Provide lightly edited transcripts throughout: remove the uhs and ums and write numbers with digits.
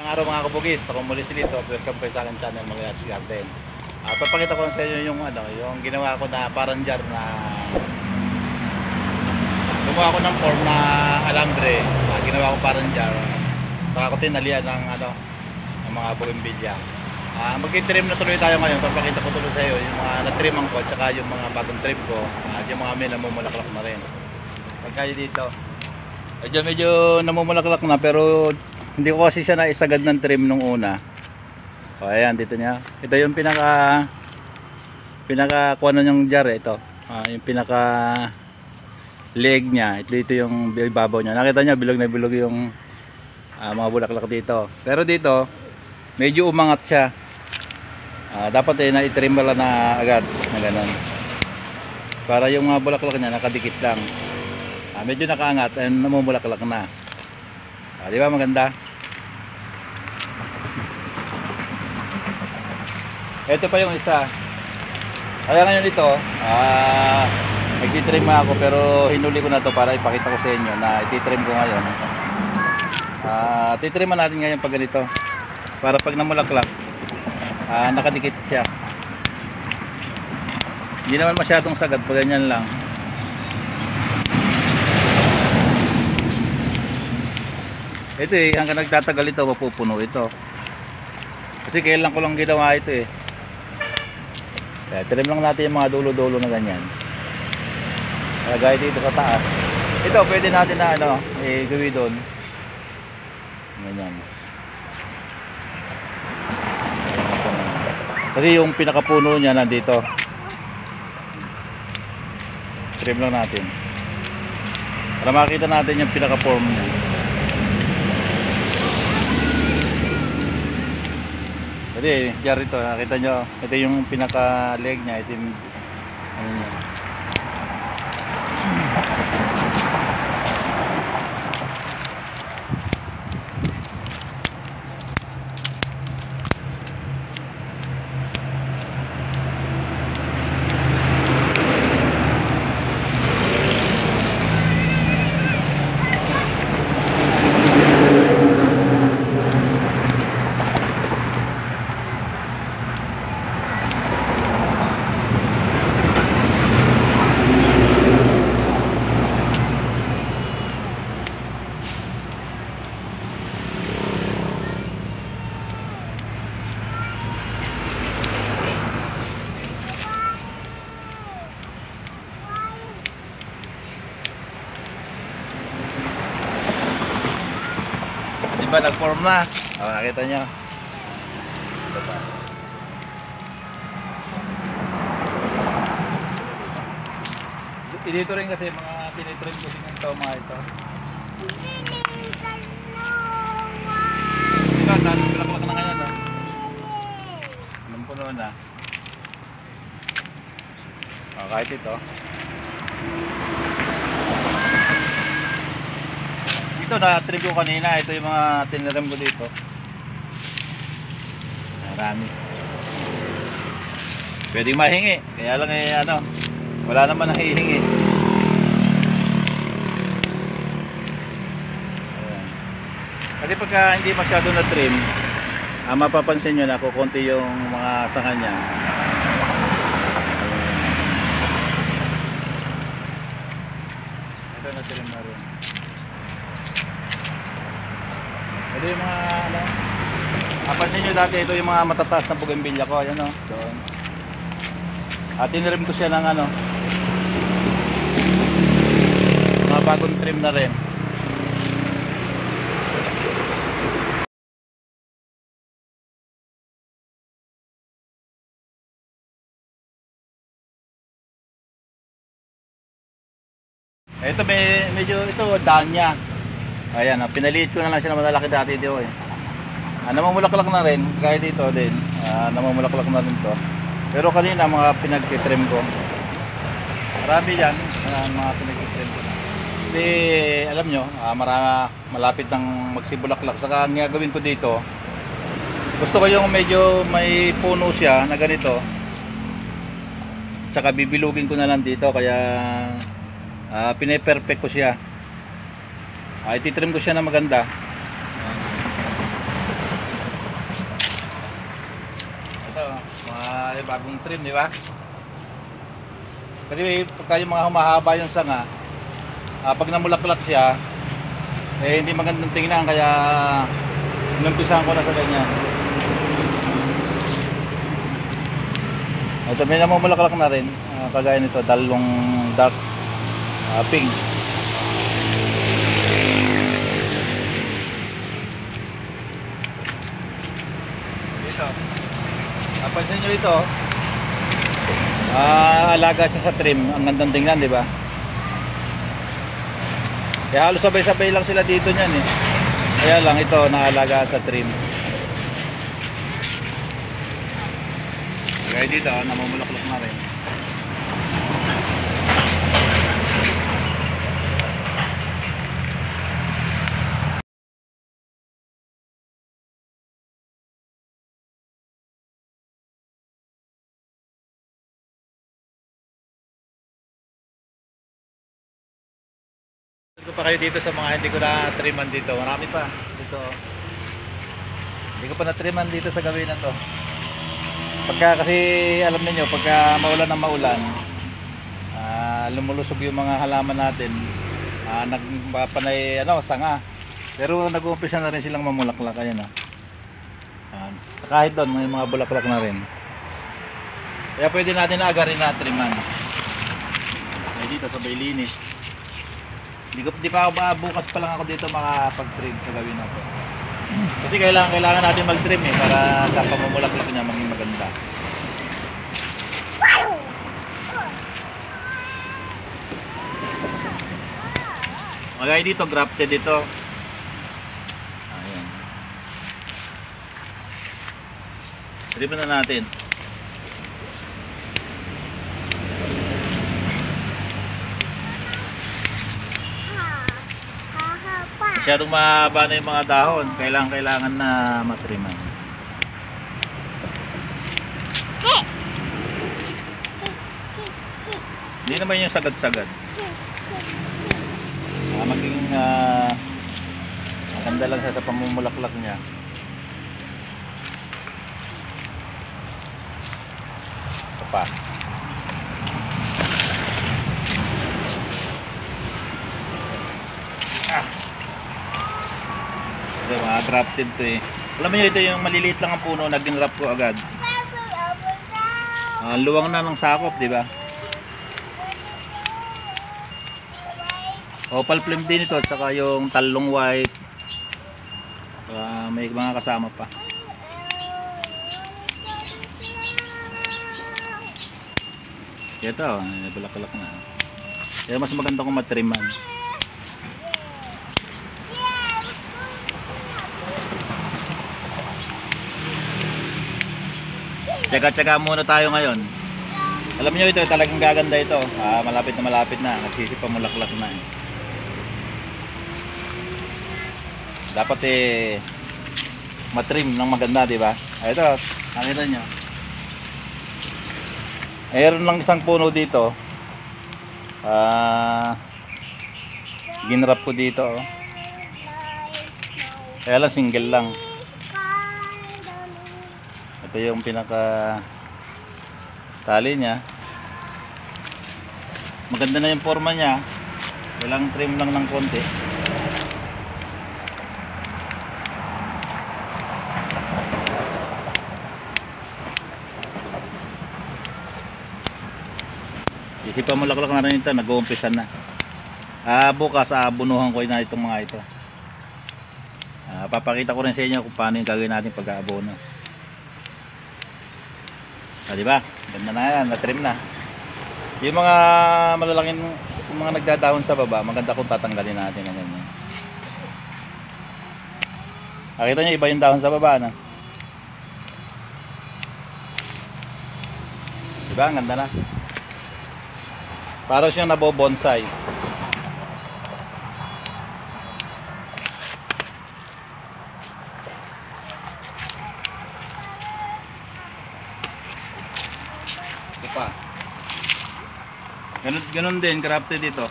Ang araw mga kabugis, ako muli si Lito. Welcome kayo sa akin channel, Magallanes Garden. Papakita ko sa inyo yung ginawa ko na parang jar na gumawa ko ng form na alambre. Ginawa ko parang jar. Saka ko tinalian ng mga bougainvillea. Mag-trim na tuloy tayo ngayon. Papakita ko tuloy sa iyo yung mga na-triman ko at saka yung mga bagong trim ko. At yung mga may namumulaklak na rin. Pagkayo dito. Medyo namumulaklak na, pero hindi ko kasi siya naisagad ng trim nung una. O ayan, dito niya. Ito yung pinaka kuha na yung jar ito. Yung pinaka leg niya. Dito yung ibabaw niya. Nakita niyo bilog na bilog yung mga bulaklak dito. Pero dito medyo umangat siya. Dapat na-trim pala na agad na ganun. Para yung mga bulaklak niya nakadikit lang. Medyo nakaangat at namumulaklak na. Di ba maganda? Ito pa yung isa. Kaya ngayon ito, nagtitrim ako, pero hinuli ko na to para ipakita ko sa inyo na ititrim ko ngayon. Titriman natin ngayon pag ganito. Para pag namulaklak, nakadikit siya. Hindi naman masyadong sagad, pag ganyan lang. Ito hanggang nagtatagal ito, mapupuno ito. Kasi kailan ko lang ginawa ito Kaya trim lang natin yung mga dulo-dulo na ganyan. Gaya dito sa taas. Ito pwede natin na gawin doon. Ganyan. Kasi yung pinakapuno niya nandito. Trim lang natin. Para makita natin yung pinaka-form niya. Jadi jar ito, nakita nyo, ito yung pinaka leg nya, ito yung niya. Diba nag-form na? Nakita nyo. Dito rin kasi mga tinitrim ko din ito mga ito. Ito, dahil bulaklak na ngayon puno na. Kahit ito. Ito na-trim ko kanina, ito yung mga tiniram ko dito. Marami. Pwedeng mahingi, kaya lang wala naman nahihingi. Kasi pagka hindi masyado na trim, mapapansin nyo na kukunti yung mga sanga niya. Ito na trim na rin. Ito yung mga napansin nyo dati, ito yung mga matataas na bougainvillea ko. Ayan doon. At tinirim ko siya ng mga bagong trim na rin. Ito medyo daan niya. Ayan, pinaliit ko na lang siya na malalaki dati dito namumulaklak na rin, gaya dito din. Namumulaklak na rin to. Pero kanina mga pinagtitrim ko. Marami yan, mga pinagtitrim ko. Kasi alam nyo, malapit ng magsibulaklak. Saka ang gagawin ko dito, gusto ko yung medyo may puno siya na ganito. Saka bibilugin ko na lang dito, kaya pine-perfect ko siya. Ititrim ko siya na maganda. Mga bagong trim, di ba? Kasi pagka yung mga humahaba yung sanga, pag namulaklak siya, eh hindi magandang tingnan, kaya inumpisahan ko na sa ganyan. Ito may namumulaklak na rin, kagaya nito, dalawang dark pink. Dito, napansin nyo ito, alaga siya sa trim, ang gandang tingnan, di ba? Kaya halos sabay-sabay lang sila dito niyan eh. Kaya lang ito naalaga sa trim. Kaya dito namumulaklak na rin. Ko pa kayo dito sa mga hindi ko na triman dito. Marami pa dito. Hindi ko pa na triman dito sa gawin na to. Pagka kasi alam niyo, pagka maulan ng maulan, lumulusog yung mga halaman natin. Nagpapanay sanga. Pero nag-uumpisa na rin silang mamulaklak, ayan kahit doon may mga bulaklak na rin. Kaya pwede natin agarin na triman. Ay dito sabay linis. Di pa ako bukas pa lang ako dito makapag-trim sa gawin na to. Kasi kailangan natin mag-trim para sa pamumulaklak niya maging maganda. Magaya dito grafted ito. Ayan. Trim na natin. Masyadong mahaba na yung mga dahon, kailangan na matriman. Hindi naman yung sagad-sagad. Maging maganda lang siya sa pamumulaklak niya. Ito pa. Mga grafted to eh. Alam mo ito yung maliliit lang ang puno, nag-enwrap ko agad. Luwang na ng sakop, di ba? Opal flame din ito at saka yung talong white. May mga kasama pa. Ito, bulaklak na. Kaya mas maganda kung matriman. Tsaga-tsaga muna tayo ngayon. Alam niyo ito, talagang gaganda ito. Malapit na. Nagsisipamulaklak na. Dapat matrim ng maganda, di ba? Ito, nakita niyo. Mayroon lang isang puno dito. Ginrap ko dito. Kaya lang single lang. Ito yung pinaka tali niya. Maganda na yung forma niya. Kailangan trim lang ng konti. Isipan mo laklak na rin ito. Nag-uumpisa na. Bukas abunuhan ko na itong mga ito. Papakita ko rin sa inyo kung paano yung gagawin natin pag-aabono. Diba? Ganda na yan, na-trim na. Yung mga malalaking, yung mga nagdadahon sa baba, maganda kung tatanggalin natin na ganyan. Nakita nyo, iba yung dahon sa baba, no? Diba? Ang ganda na. Parang siyang nabobonsai. Pa. Ganun din, crafted ito.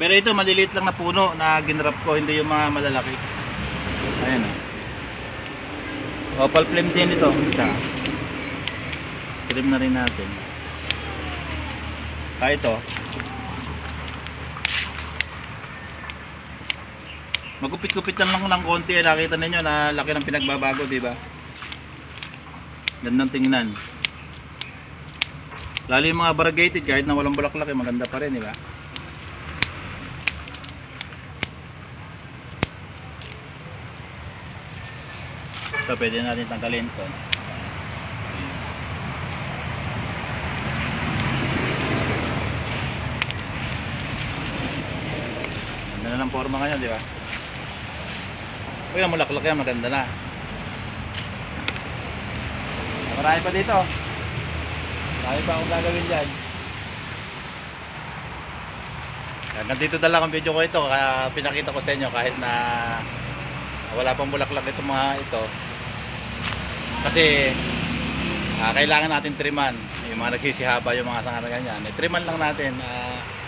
Pero ito maliliit lang na puno na ginrap ko, hindi yung mga malalaki. Ayan. Opal flame din ito. Isa. Trim na rin natin. Ito. Magupit-gupitan lang ng konti. Nakita ninyo na laki ng pinagbabago, di ba? Gandang tingnan. Lalo yung mga variegated, kahit na walang bulaklak, maganda pa rin, di ba? Ito, pwede natin tanggalin ito. Ganda na ng forma ngayon, di ba? Uy, ang mulaklak yan, maganda na. Marami pa dito. Marami pa akong gagawin dyan. Hanggang dito na lang ang video ko ito. Pinakita ko sa inyo kahit na wala pang bulaklak itong mga ito. Kasi kailangan natin triman. Yung mga nagsisihaba, yung mga sanga na ganyan, triman lang natin.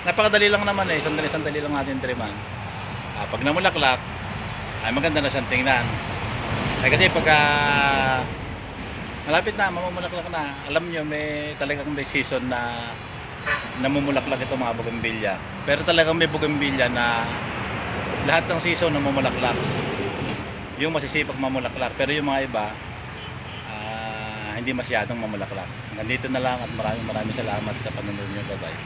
Napakadali lang naman eh, sandali lang natin triman. Pag namulaklak ay maganda na siyang tingnan. Kasi pagka malapit na, mamumulaklak na, alam nyo may talagang may season na namumulaklak itong mga bougainvillea. Pero talagang may bougainvillea na lahat ng season namumulaklak, yung masisipag mamulaklak. Pero yung mga iba hindi masyadong mamulaklak. Nandito na lang at maraming salamat sa panonood nyo. Bye bye.